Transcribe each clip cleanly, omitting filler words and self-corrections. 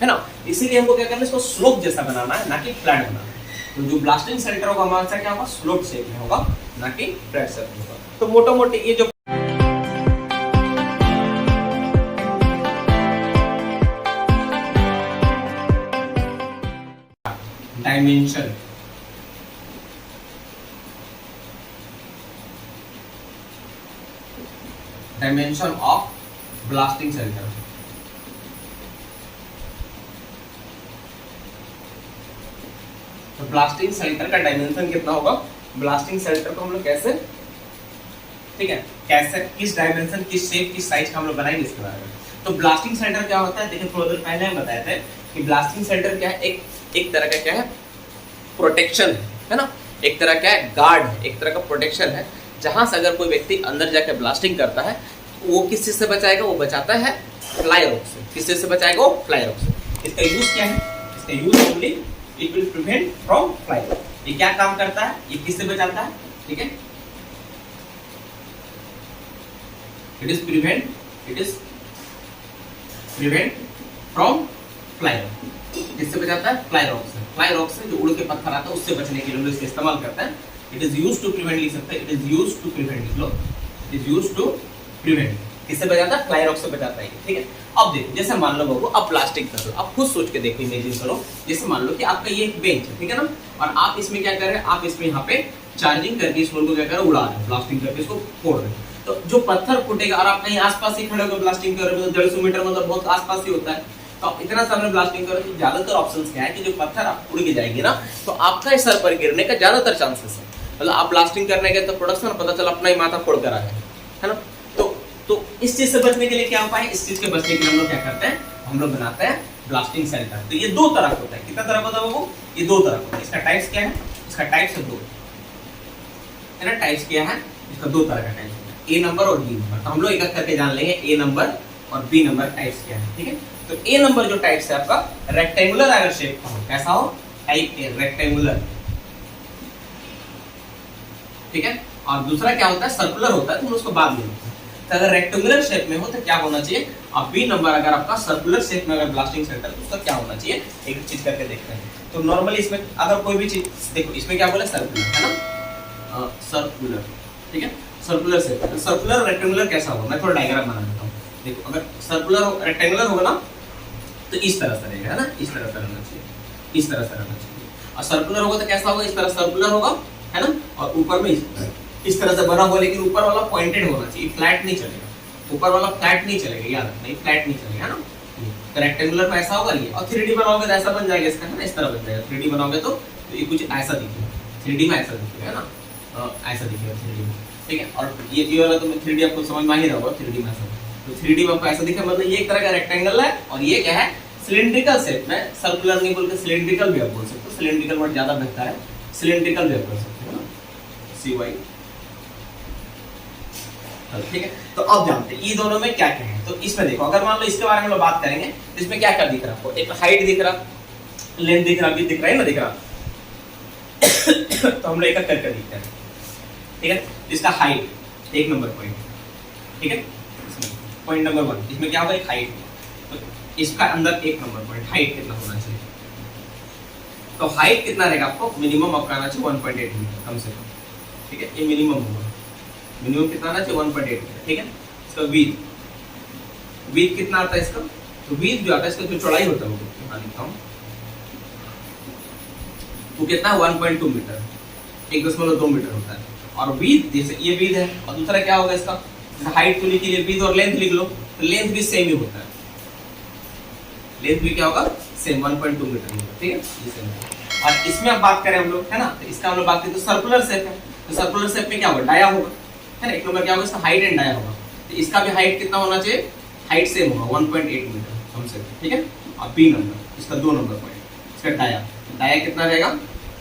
है ना। इसीलिए हमको क्या करना है, इसको स्लोप जैसा बनाना है, ना कि फ्लैट बनाना है। तो जो ब्लास्टिंग सेंटर होगा हमारा क्या होगा, स्लोप शेप में होगा, ना कि फ्लैट शेप में होगा। तो मोटा मोटी ये जो डायमेंशन ऑफ ब्लास्टिंग सेंटर, तो ब्लास्टिंग सेंटर का डायमेंशन कितना होगा, ब्लास्टिंग सेंटर को हम लोग कैसे, ठीक है, कैसे किस डायमेंशन, किस शेप, किस साइज का हम लोग बनाएंगे इसके बारे में। तो ब्लास्टिंग सेंटर क्या होता है, देखिए थोड़ा देर पहले हम बताए थे कि ब्लास्टिंग सेंटर क्या है, एक तरह का क्या है, प्रोटेक्शन है ना, एक तरह क्या है, गार्ड है, एक तरह का प्रोटेक्शन है, जहां से अगर कोई व्यक्ति अंदर जाकर ब्लास्टिंग करता है वो किस चीज से बचाएगा, वो बचाता है फ्लाई रॉक से। किस चीज से बचाएगा, वो फ्लाई रॉक से। इसका यूज क्या है, इसका use only it will prevent from fly. ये क्या काम करता है, ये किससे बचाता है, ठीक है, it is prevent from fly rock. किससे बचाता है, फ्लाई रॉक से। फ्लाई रॉक से जो उड़ के पत्थर आता है उससे बचने के लिए हम इसका इस्तेमाल करते हैं। It is used to prevent, लिख सकते हैं, it is used to prevent, लिख लो, it is used to prevent. किससे बचाता है, फ्लाई रॉक से बचाता है, ठीक है। अब देखो, जैसे मान लो बाबू आप प्लास्टिक कर लो, आप खुद सोच के देखो, इमेजिन करो, जैसे मान लो कि आपका ये एक बेंच है, ठीक है ना, और आप इसमें क्या कर रहे हैं, आप इसमें यहाँ पे चार्जिंग करके इस रोल को क्या कर रहे हैं, उड़ा रहे हैं, ब्लास्टिंग करके इसको फोड़ रहे हैं। तो जो पत्थर फूटेगा, और आप कहीं आसपास ही खड़े होकर ब्लास्टिंग कर रहे हो, 150 मीटर मतलब बहुत आसपास ही होता है, तो आप इतना सामने ब्लास्टिंग करो, तो ज्यादातर ऑप्शंस क्या है कि जो पत्थर आप उड़ के जाएंगे ना, तो आपका सर पर गिरने का ज्यादातर चांसेस है। मतलब आप ब्लास्टिंग करने गए तो प्रोडक्शन पता चला अपना ही माथा फोड़ कर आ गया, है ना। तो इस चीज से बचने के लिए क्या उपाय है, इस चीज के बचने के लिए हम लोग क्या करते हैं, हम लोग बनाते हैं ब्लास्टिंग सेंटर। तो ये दो तरह का होता है, कितना तरह का होता है वो, ये दो तरह का होता है। इसका टाइप्स क्या है, इसका टाइप्स है दो, है ना, टाइप्स क्या है, इसका दो तरह का टाइप्स होता है, ए नंबर और बी नंबर। तो हम लोग एक एक करके जान लेंगे ए नंबर और बी नंबर टाइप्स क्या है, ठीक है। तो ए नंबर जो टाइप्स है आपका रेक्टेंगुलर अगर शेप का हो, कैसा हो, टाइप ए रेक्टेंगुलर, ठीक है। और दूसरा क्या होता है, सर्कुलर होता है, तो हम उसको बाद में लेते हैं। तो अगर रेक्टेंगुलर शेप में हो तो क्या होना चाहिए, अब बी नंबर अगर आपका सर्कुलर शेप में अगर ब्लास्टिंग सेंटर, तो उसका क्या होना चाहिए, एक चीज करके देखते हैं। तो नॉर्मली इसमें अगर कोई भी चीज देखो, इसमें क्या बोला, सर्कुलर है ना, सर्कुलर, ठीक है, सर्कुलर शेप। तो सर्कुलर रेक्टेंगुलर कैसा होगा, मैं थोड़ा डायग्राम बना देता हूँ। देखो, अगर सर्कुलर रेक्टेंगुलर होगा ना, तो इस तरह से रहेगा, है ना, इस तरह से रहना चाहिए, इस तरह से रहना चाहिए। और सर्कुलर होगा तो कैसा होगा, इस तरह सर्कुलर होगा, है ना, और ऊपर में इस तरह से बना हुआ, लेकिन ऊपर वाला पॉइंटेड होना चाहिए, फ्लैट नहीं चलेगा, ऊपर वाला फ्लैट नहीं चलेगा, याद रखना, ये फ्लैट नहीं चलेगा, है ना। तो रेक्टेंगुलर में ऐसा होगा ये, और 3D बनाओगे तो ऐसा बन जाएगा इसका, है ना, इस तरह बन जाएगा। 3D बनाओगे तो ये कुछ ऐसा दिखेगा, 3D में ऐसा दिखेगा, है ना, ऐसा दिखेगा 3D में, ठीक है। और ये वाला तो 3D आपको समझ में ही रहा होगा, 3D में ऐसा, तो 3D में आपको ऐसा दिखेगा, मतलब ये एक तरह का रेक्टेंगल है, और ये क्या है, सिलिंड्रिकल शेप में। सर्कुलर नहीं बोल के सिलिंड्रिकल भी आप बोल सकते हो, सिलिंड्रिकल वर्ड ज्यादा बेहतर है, सिलिंड्रिकल भी आप बोल सकते हो ना, CY, ठीक है। तो अब जानते हैं ये दोनों में क्या क्या है। तो इसमें देखो, अगर मान लो इसके बारे में लोग बात करेंगे, तो इसमें क्या क्या दिख रहा है आपको, एक हाइट दिख रहा, लेंथ दिख रहा, भी दिख रहा है ना, दिख रहा तो हम लोग एक एक करके देखते हैं, ठीक है। इसका हाइट एक नंबर पॉइंट, ठीक है, पॉइंट नंबर 1, इसमें क्या होगा, एक हाइट, तो इसका अंदर एक नंबर पॉइंट, हाइट कितना होना चाहिए, तो हाइट कितना रहेगा आपको, मिनिमम आपका आना चाहिए 1.8 मीटर कम से कम, ठीक है, ये मिनिमम होगा, मिनिमम कितना आना चाहिए 1.8 मीटर, ठीक है। इसका विड्थ कितना आता है इसका, तो विड्थ जो आता है, इसका जो चौड़ाई होता है वो कितना लिखता हूं, वो कितना है 1.2 मीटर, 1.2 मीटर होता है। और विड्थ जैसे ये विड्थ है, और दूसरा क्या होगा इसका, हाइट तो लिखी, विड्थ और लेंथ लिख लो, तो लेंथ भी सेम ही होता है, लेंथ भी क्या होगा, सेम 1.2 मीटर होगा, ठीक है, ये सेम है। और इसमें अब बात करें हम लोग, है ना, तो इसका हम लोग बात करें तो सर्कुलर शेप है, तो सर्कुलर शेप में क्या होगा, डाया होगा, है ना, एक नंबर क्या होगा, इसका हाइट एंड डाया होगा, तो इसका भी हाइट कितना होना चाहिए, हाइट सेम होगा 1.8 मीटर कम से कम, ठीक है। और बी नंबर, इसका 2 नंबर पॉइंट, इसका डाया कितना रहेगा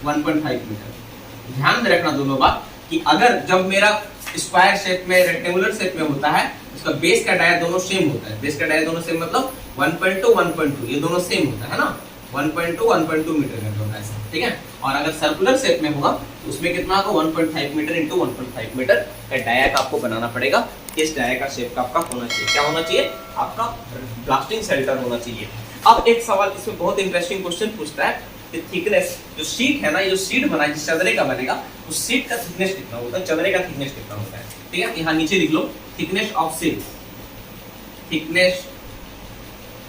1.5 मीटर। ध्यान में रखना दोनों बात कि अगर जब मेरा स्क्वायर शेप में, रेक्टेंगुलर शेप में होता है, उसका बेस का डाया दोनों सेम होता है, बेस का डाया दोनों सेम मतलब 1.2 1.2 ये दोनों सेम होता है ना, 1.2 1.2 मीटर का होगा ऐसा, ठीक है। और अगर सर्कुलर शेप में होगा तो उसमें कितना होगा 1.5 मीटर इंटू 1.5 मीटर का डाया का आपको बनाना पड़ेगा। इस डाया का शेप का आपका होना चाहिए, क्या होना चाहिए, आपका ब्लास्टिंग शेल्टर होना चाहिए। अब एक सवाल इसमें बहुत इंटरेस्टिंग क्वेश्चन पूछता है कि थिकनेस जो शीट है ना, ये जो शीट बना जिस चदरे का बनेगा उस शीट का थिकनेस कितना होता है, चदरे का थिकनेस कितना होता है। ठीक है, यहाँ नीचे लिख लो thickness of sheet, thickness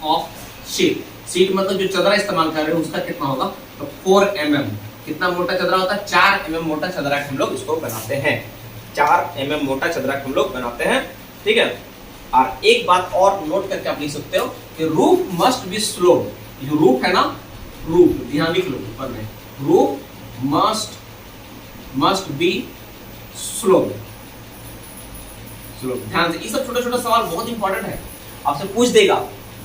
of sheet, sheet मतलब जो चदरा इस्तेमाल कर रहे हैं उसका कितना होगा, तो 4 mm। कितना मोटा चदरा होता है, 4 mm मोटा चदरा हम लोग इसको बनाते हैं, 4 mm मोटा चदरा हम लोग बनाते हैं। ठीक है, और एक बात और नोट करके आप लिख सकते हो कि रूफ मस्ट बी स्लोप, जो रूफ है ना, रूफ ध्यान लिख लो ऊपर में, roof must be slope, slope ध्यान से। ये सब छोटा छोटा सवाल बहुत इंपॉर्टेंट है, आपसे पूछ देगा,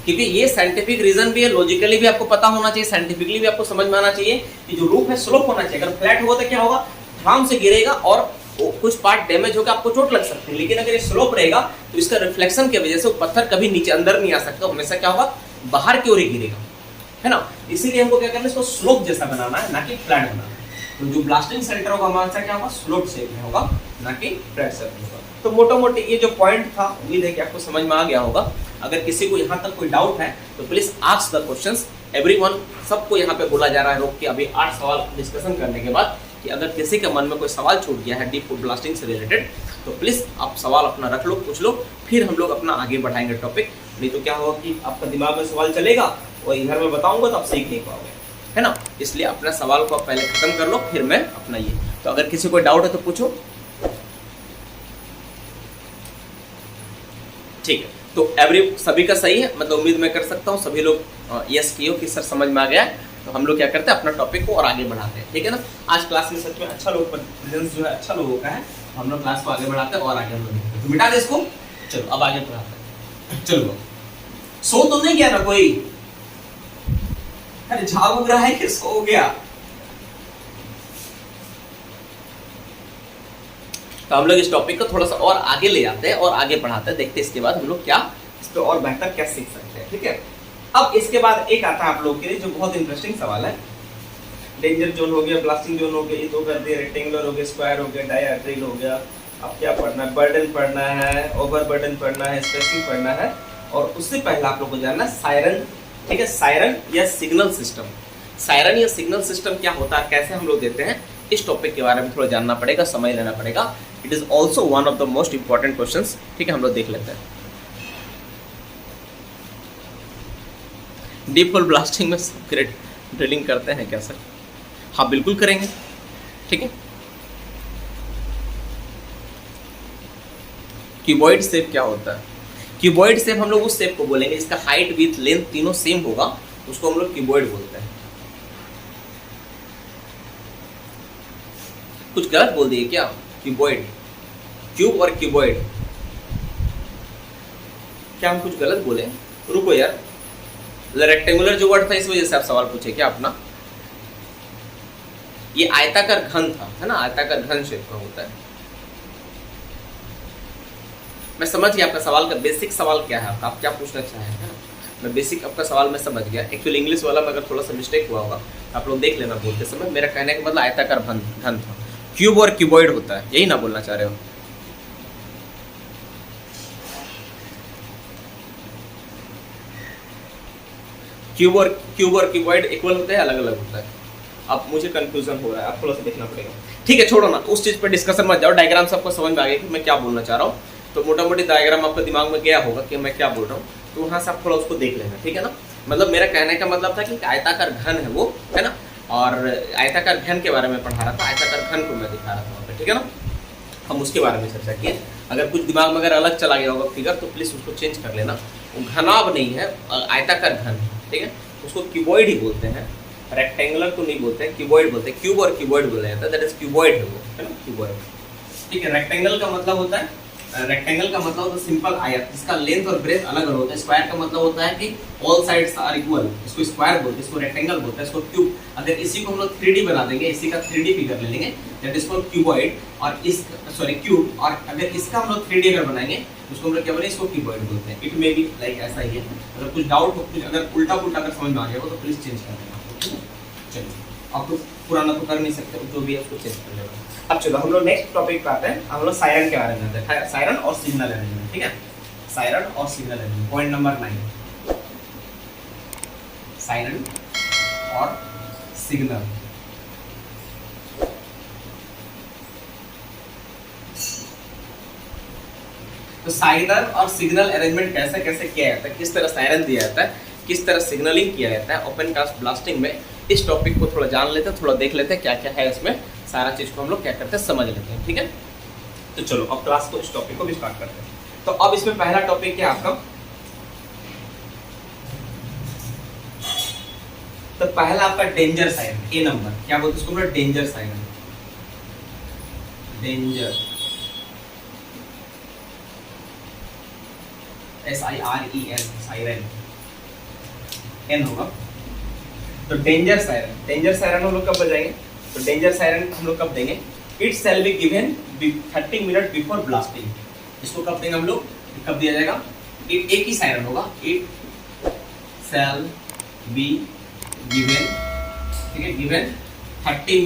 क्योंकि ये साइंटिफिक रीजन भी है, लॉजिकली भी आपको पता होना चाहिए, साइंटिफिकली भी आपको समझ में आना चाहिए कि जो रूफ है स्लोप होना चाहिए। अगर फ्लैट होगा तो क्या होगा, आराम से गिरेगा और कुछ पार्ट डैमेज होकर आपको चोट लग सकती है, लेकिन अगर ये स्लोप रहेगा तो इसका रिफ्लेक्शन की वजह से वो पत्थर कभी नीचे अंदर नहीं आ सकता, हमेशा क्या होगा, बाहर की ओर ही गिरेगा, है ना। इसीलिए हमको क्या करना है, इसको स्लोप जैसा बनाना है, ना कि फ्लैट बनाना है। तो जो ब्लास्टिंग सेंटर होगा हमारा क्या होगा, स्लोप शेप में होगा, ना कि फ्लैट शेप में होगा। तो मोटा मोटी ये जो पॉइंट था, उम्मीद है कि आपको समझ में आ गया होगा। अगर किसी को यहाँ तक कोई डाउट है तो please ask the questions, everyone, सबको यहाँ पे बोला जा रहा है रोक के अभी 8 सवाल डिस्कशन करने के बाद, कि अगर किसी के मन में कोई सवाल छूट गया है डीप फुड ब्लास्टिंग से रिलेटेड तो प्लीज आप सवाल अपना रख लो, पूछ लो, फिर हम लोग अपना आगे बढ़ाएंगे टॉपिक। नहीं तो क्या होगा कि आपका दिमाग में सवाल चलेगा और इधर में बताऊंगा तो आप सीख नहीं पाओगे, है ना। इसलिए अपना सवाल को आप पहले खत्म कर लो, फिर मैं अपना ये। तो अगर किसी को डाउट है तो पूछो। ठीक है, तो सभी का सही है, मतलब उम्मीद मैं कर सकता हूँ सभी लोग यस किए हो कि सर समझ में आ गया है। तो हम लोग क्या करते हैं, अपना टॉपिक को और आगे बढ़ाते हैं, ठीक है ना। आज क्लास में सच में अच्छा लोग प्रेजेंस जो है अच्छा लोगों का है, हम लोग क्लास को आगे बढ़ाते हैं और आगे हम लोग मिटा दे इसको। चलो अब आगे बढ़ाते हैं। चलो सो तो नहीं गया ना कोई, अरे झाग उग रहा है कि सो गया। तो हम लोग इस टॉपिक को थोड़ा सा और आगे ले जाते हैं और आगे बढ़ाते हैं, देखते हैं इसके बाद हम लोग क्या इस पे और बेहतर क्या सीख सकते हैं, ठीक है। अब इसके बाद एक आता है आप लोग के लिए जो बहुत इंटरेस्टिंग सवाल है, डेंजर जोन हो गया, ब्लास्टिंग जोन हो गया, ये तो कर दिया, रेक्टेंगुलर हो गया, स्क्वायर हो गया, डायहेड्रल हो गया। अब क्या पढ़ना है, बर्डन पढ़ना है, ओवर बर्डन पढ़ना है, स्पेसिंग पढ़ना है, और उससे पहले आप लोग को जानना है सायरन, ठीक है। सायरन या सिग्नल सिस्टम, सायरन या सिग्नल सिस्टम क्या होता है, कैसे हम लोग देते हैं, इस टॉपिक के बारे में थोड़ा जानना पड़ेगा, समय लेना पड़ेगा। It is also one of the most important questions, ठीक है। हम लोग देख लेते हैं। डीप होल ब्लास्टिंग में सीक्रेट ड्रिलिंग करते हैं क्या सर? हाँ बिल्कुल करेंगे, ठीक है। क्यूबॉइड शेप क्या होता है? क्यूबॉइड शेप हम लोग उस शेप को बोलेंगे जिसका हाइट विथ लेंथ तीनों सेम होगा, उसको हम लोग क्यूबॉइड बोलते हैं। कुछ गलत बोल दिए क्या? क्यूबॉइड, क्यूब और क्यूबॉइड, क्या हम कुछ गलत बोले? रुको यार, रेक्टेंगुलर जो वर्ड था इस वजह से आप सवाल पूछे क्या अपना? ये आयताकार घन था, है ना, आयताकार घन शेप का होता है। मैं समझ गया आपका सवाल का बेसिक सवाल क्या है, आप क्या पूछना चाहे हैं। मैं बेसिक आपका सवाल मैं समझ गया। एक्चुअली इंग्लिश वाला में अगर थोड़ा सा मिस्टेक हुआ होगा आप लोग देख लेना बोलते समय। मेरा कहने का मतलब आयताकार घन था, क्यूब और क्यूबॉइड होता है, यही ना बोलना चाह रहे हो? क्यूब और क्यूबॉइड इक्वल होते हैं, अलग अलग होता है? अब मुझे कंफ्यूजन हो रहा है, आप थोड़ा सा देखना पड़ेगा। ठीक है छोड़ो ना, उस चीज पर डिस्कशन मत जाओ। डायग्राम से आपको समझ में आ गया कि मैं क्या बोलना चाह रहा हूँ। तो मोटा मोटी डायग्राम आपके दिमाग में गया होगा कि मैं क्या बोल रहा हूँ, तो वहाँ से आप थोड़ा उसको देख लेना, ठीक है ना। मतलब मेरा कहने का मतलब था कि आयताकार घन है वो, है ना, और आयताकार घन के बारे में पढ़ा रहा था, आयताकार घन को मैं दिखा रहा था वहाँ पे, ठीक है ना। हम उसके बारे में चर्चा किए। अगर कुछ दिमाग में अगर अलग चला गया होगा फिगर तो प्लीज़ उसको चेंज कर लेना। वो घनाभ नहीं है, आयताकार घन, ठीक है। उसको क्यूबॉइड ही बोलते हैं, रेक्टेंगुलर तो नहीं बोलते हैं, क्यूबॉइड बोलते हैं। क्यूब और क्यूबॉइड बोला जाता है, दैट इज क्यूबॉइड है वो, है ना, क्यूबॉइड, ठीक है। रेक्टेंगल का मतलब होता है, रेक्टेंगल का मतलब होता है सिंपल आयत, इसका लेंथ और ब्रेथ अलग अलग होता है। स्क्वायर का मतलब होता है कि ऑल साइड्स आर इक्वल, इसको स्क्वायर बोलते हैं, इसको रेक्टेंगल बोलते हैं, इसको क्यूब। अगर इसी को हम लोग 3D बना देंगे, इसी का 3D फिगर ले लेंगे, दैट इज कॉल्ड क्यूबॉइड, और इस क्यूब, और अगर इसका हम लोग 3D अगर बनाएंगे तो उसको हम लोग क्या बोलेंगे, इसको क्यूबॉइड बोलते हैं। इट मे बी लाइक ऐसा ही है। अगर कुछ डाउट हो, कुछ अगर उल्टा पुल्टा अगर समझ में आ गया हो तो प्लीज चेंज कर देना। चलिए, आप तो पुराना तो कर नहीं सकते, जो भी है उसको चेंज कर लेना। अब चलो हम लोग नेक्स्ट टॉपिक पे आते हैं। हम लोग सायरन के बारे में देखा है, सायरन और सिग्नल अरेंजमेंट, ठीक है। सायरन और signal arrangement, point number 9। Siren और सिग्नल। तो सायरन और सिग्नल अरेंजमेंट कैसे कैसे किया जाता है, किस तरह सायरन दिया जाता है, किस तरह सिग्नलिंग किया जाता है ओपन कास्ट ब्लास्टिंग में, इस टॉपिक को थोड़ा जान लेते हैं, थोड़ा देख लेते हैं क्या क्या है इसमें, सारा चीज को हम लोग क्या करते हैं समझ लेते हैं। ठीक है, तो चलो अब क्लास को, इस टॉपिक को भी स्टार्ट करते हैं। तो अब इसमें पहला टॉपिक क्या आपका, तो पहला आपका डेंजर सायरन, ए नंबर, क्या बोलते हैं इसको, danger siren, danger, SIREN, siren, N होगा। तो डेंजर सायरन, डेंजर सायरन हम लोग कब बजाएंगे, तो डेंजर सायरन हम लोग कब देंगे, it shall be given 30 minute before blasting. इसको कब देंगे हम लोग, कब दिया जाएगा, इट एक ही सायरन होगा, इट शैल बी गिवन, ठीक है, गिवन 30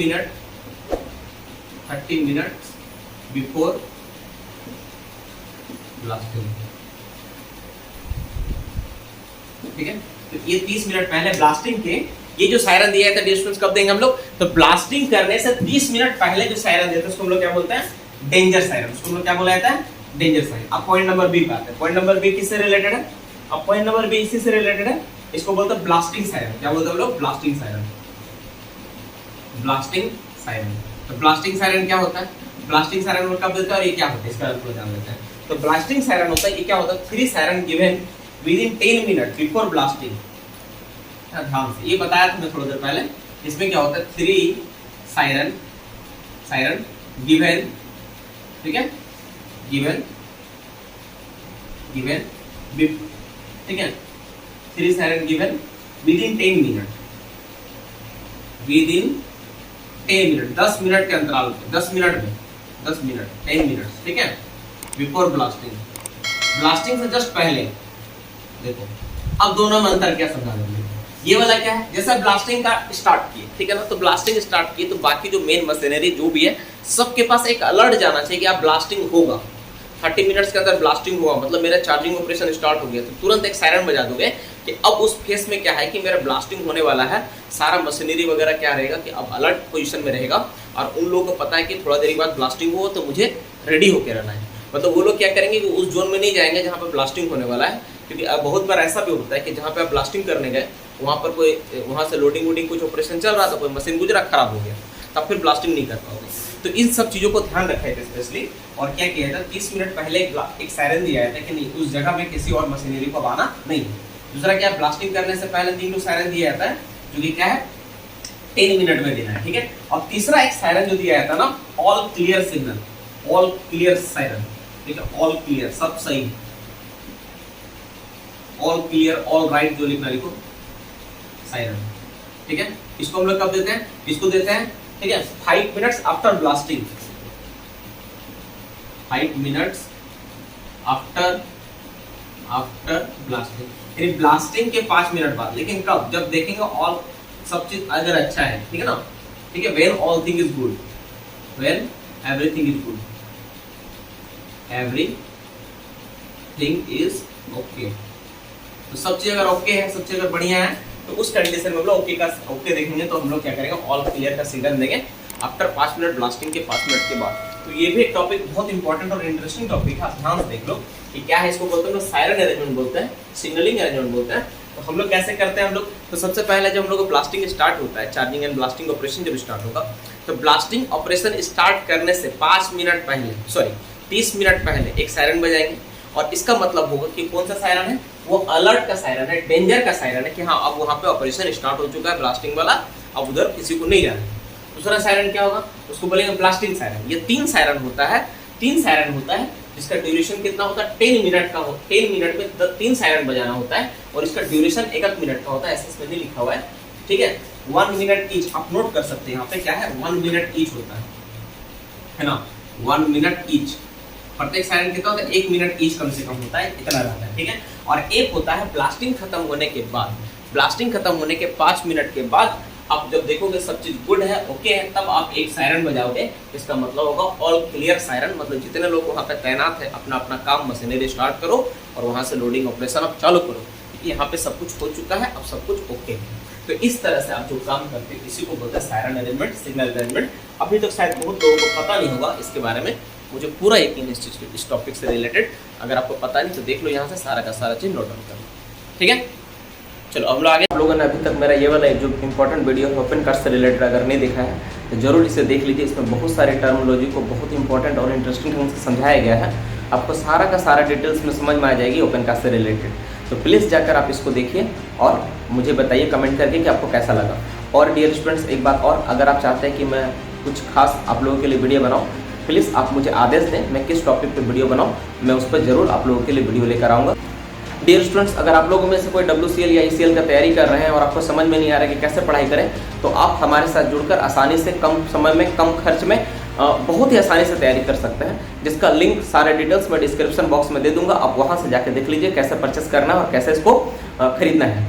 मिनट बिफोर ब्लास्टिंग। ठीक है, तो ये 30 मिनट पहले ब्लास्टिंग के ये जो सायरन दिया है डिस्टेंस कब देंगे हम लोग, तो ब्लास्टिंग करने से 30 मिनट पहले जो सायरन देते हैं उसको हम लोग क्या बोलते हैं, डेंजर सायरन, उसको हम लोग क्या बोला जाता है, डेंजर सायरन। अब पॉइंट नंबर बी पे आते हैं, पॉइंट नंबर बी किससे रिलेटेड है, अब पॉइंट नंबर बी इसी से रिलेटेड है, इसको बोलते हैं ब्लास्टिंग सायरन। क्या बोलते हैं हम लोग, ब्लास्टिंग सायरन, ब्लास्टिंग सायरन। तो ब्लास्टिंग सायरन क्या होता है, ब्लास्टिंग सायरन कब देता है और ये क्या होता है, इसका अर्थ जान लेते हैं। तो ब्लास्टिंग सायरन होता है, ये क्या होता है, 3 siren given within 10 minute before blasting. ध्यान से, ये बताया था मैं थोड़ी देर पहले, इसमें क्या होता है, 3 सायरन गिवन, ठीक है, गिवन, ठीक है, 3 siren given within 10 minute, within 10 minute, 10 minute के अंतराल पे, 10 मिनट में, 10 मिनट, 10 मिनट, ठीक है, बिफोर ब्लास्टिंग, ब्लास्टिंग से जस्ट पहले। देखो अब दोनों में अंतर क्या समझा देंगे, ये वाला क्या है, जैसा ब्लास्टिंग का स्टार्ट किए, ठीक है ना, तो ब्लास्टिंग स्टार्ट किए तो बाकी जो मेन मशीनरी जो भी है सबके पास एक अलर्ट जाना चाहिए कि आप ब्लास्टिंग होगा, 30 मिनट्स के अंदर ब्लास्टिंग हुआ, मतलब मेरा चार्जिंग ऑपरेशन स्टार्ट हो गया, तो तुरंत एक सायरन बजा दोगे कि अब उस फेस में क्या है कि मेरा ब्लास्टिंग होने वाला है, सारा मशीनरी वगैरह क्या रहेगा कि अब अलर्ट पोजीशन में रहेगा, और उन लोगों को पता है कि थोड़ा देर बाद ब्लास्टिंग हो तो मुझे रेडी होकर रहना है। मतलब वो लोग क्या करेंगे कि उस जोन में नहीं जाएंगे जहाँ पर ब्लास्टिंग होने वाला है, क्योंकि बहुत बार ऐसा भी होता है कि जहाँ पे आप ब्लास्टिंग करने गए वहाँ पर कोई, वहाँ से लोडिंग वोडिंग कुछ ऑपरेशन चल रहा था, कोई मशीन गुजरा, खराब हो गया, तब फिर ब्लास्टिंग नहीं कर पाओगे। तो इन सब चीज़ों को ध्यान रखा है स्पेशली, और क्या किया था, 30 मिनट पहले एक सायरन दिया था कि नहीं, उस जगह में किसी और मशीनरी को आना नहीं। दूसरा क्या, ब्लास्टिंग करने से पहले 3 सायरन दिया जाता है, जो कि क्या है 10 मिनट में देना है, ठीक है। और तीसरा एक सायरन जो दिया जाता है ना, all clear signal, all clear siren, ठीक है, ऑल क्लियर, सब सही, ऑल क्लियर, ऑल राइट जो लिखना लिखो, सायरन, ठीक है। इसको हम लोग कब देते हैं, इसको देते हैं, ठीक है, 5 minutes after blasting, 5 minutes after blasting, यानी ब्लास्टिंग के 5 मिनट बाद। लेकिन कब, जब देखेंगे ऑल, सब चीज अगर अच्छा है, ठीक है ना, ठीक है, when all thing is good, when everything is good, everything is okay, तो सब चीज अगर ओके है, सब चीज अगर बढ़िया है, तो उस कंडीशन में हम लोग ओके देखेंगे, तो हम लोग क्या करेंगे, ऑल क्लियर का सिग्नल देंगे आफ्टर 5 मिनट ब्लास्टिंग के 5 मिनट के बाद। तो ये भी एक टॉपिक बहुत इंपॉर्टेंट और इंटरेस्टिंग टॉपिक है, आप ध्यान से देख लो कि क्या है, इसको बोलते हैं सायरन अरेंजमेंट बोलते हैं, सिग्नलिंग अरेंजमेंट बोलते हैं। तो हम लोग कैसे करते हैं हम लोग, तो सबसे पहले जब हम लोग ब्लास्टिंग स्टार्ट होता है, चार्जिंग एंड ब्लास्टिंग ऑपरेशन जब स्टार्ट होगा, तो ब्लास्टिंग ऑपरेशन स्टार्ट करने से 5 मिनट पहले, सॉरी 30 मिनट पहले एक सायरन बजाएंगे, और इसका मतलब होगा कि कौन सा सायरन है, वो अलर्ट का सायरन है, डेंजर का सायरन है, कि हाँ अब वहाँ पे ऑपरेशन स्टार्ट हो चुका है ब्लास्टिंग वाला, अब उधर किसी को नहीं जाना। दूसरा सायरन क्या होगा, उसको बोलेंगे ब्लास्टिंग सायरन। ये 3 सायरन होता है, 3 सायरन होता है, जिसका ड्यूरेशन कितना होता है, 10 मिनट का हो, 10 मिनट में 3 सायरन बजाना होता है, और इसका ड्यूरेशन 1 मिनट का होता है, ऐसे इसमें नहीं लिखा हुआ है, ठीक है। 1 मिनट ईच, आप नोट कर सकते हैं यहाँ पे क्या है, 1 मिनट ईच होता है ना, 1 मिनट ईच, प्रत्येक सायरन कितना होता है, 1 मिनट ईच कम से कम होता है, इतना रहता है, ठीक है। और एक होता है ब्लास्टिंग खत्म होने के बाद, ब्लास्टिंग खत्म होने के 5 मिनट के बाद आप जब देखोगे सब चीज गुड है, ओके है, तब आप एक सायरन बजाओगे, इसका मतलब होगा ऑल क्लियर सायरन, मतलब जितने लोग वहाँ पे तैनात है अपना अपना काम मशीनरी स्टार्ट करो और वहाँ से लोडिंग ऑपरेशन आप चालू करो, कि यहाँ पे सब कुछ हो चुका है, अब सब कुछ ओके है। तो इस तरह से आप जो काम करते हैं इसी को बोलते हैं सायरन अरेंजमेंट, सिग्नल अरेंजमेंट। अभी तक शायद बहुत लोगों को पता नहीं होगा इसके बारे में, मुझे पूरा यकीन है इस टॉपिक से रिलेटेड। अगर आपको पता नहीं तो देख लो यहाँ से सारा का सारा चीज़ नोट डाउन कर लो, ठीक है। चलो हम लोग आगे। आप लोगों ने अभी तक मेरा ये वाला जो इंपॉर्टेंट वीडियो है ओपन कास्ट से रिलेटेड अगर नहीं देखा है तो जरूर इसे देख लीजिए। इसमें बहुत सारे टर्मिनोलॉजी को बहुत इंपॉर्टेंट और इंटरेस्टिंग ढंग से समझाया गया है, आपको सारा का सारा डिटेल्स में समझ में आ जाएगी ओपन कास्ट से रिलेटेड। तो प्लीज़ जाकर आप इसको देखिए और मुझे बताइए कमेंट करके कि आपको कैसा लगा। और डियर स्टूडेंट्स, एक बात और, अगर आप चाहते हैं कि मैं कुछ खास आप लोगों के लिए वीडियो बनाऊँ, प्लीज़ आप मुझे आदेश दें, मैं किस टॉपिक पे वीडियो बनाऊँ, मैं उस पर जरूर आप लोगों के लिए वीडियो लेकर आऊँगा। डियर स्टूडेंट्स, अगर आप लोगों में से कोई WCL या ECL का तैयारी कर रहे हैं और आपको समझ में नहीं आ रहा है कि कैसे पढ़ाई करें, तो आप हमारे साथ जुड़कर आसानी से कम समय में कम खर्च में बहुत ही आसानी से तैयारी कर सकते हैं, जिसका लिंक सारे डिटेल्स मैं डिस्क्रिप्शन बॉक्स में दे दूंगा। आप वहां से जाकर देख लीजिए कैसे परचेस करना है और कैसे इसको खरीदना है।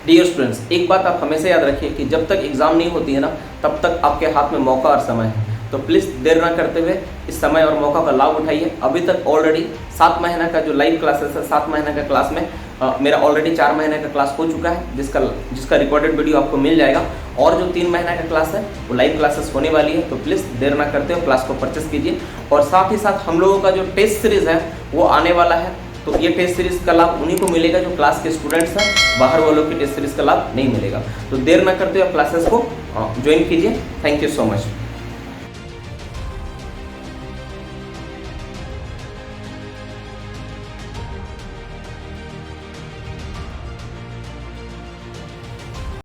डियर स्टूडेंट्स, एक बात आप हमेशा याद रखिए कि जब तक एग्जाम नहीं होती है ना, तब तक आपके हाथ में मौका और समय है। तो प्लीज़ देर ना करते हुए इस समय और मौका का लाभ उठाइए। अभी तक ऑलरेडी 7 महीना का जो लाइव क्लासेस है, 7 महीने का क्लास में मेरा ऑलरेडी 4 महीने का क्लास हो चुका है, जिसका रिकॉर्डेड वीडियो आपको मिल जाएगा। और जो 3 महीने का क्लास है वो लाइव क्लासेस होने वाली है। तो प्लीज़ देर ना करते हुए क्लास को परचेस कीजिए। और साथ ही साथ हम लोगों का जो टेस्ट सीरीज़ है वो आने वाला है, तो ये टेस्ट सीरीज़ का लाभ उन्हीं को मिलेगा जो क्लास के स्टूडेंट्स हैं, बाहर वालों की टेस्ट सीरीज़ का लाभ नहीं मिलेगा। तो देर ना करते हुए क्लासेस को ज्वाइन कीजिए। Thank you so much.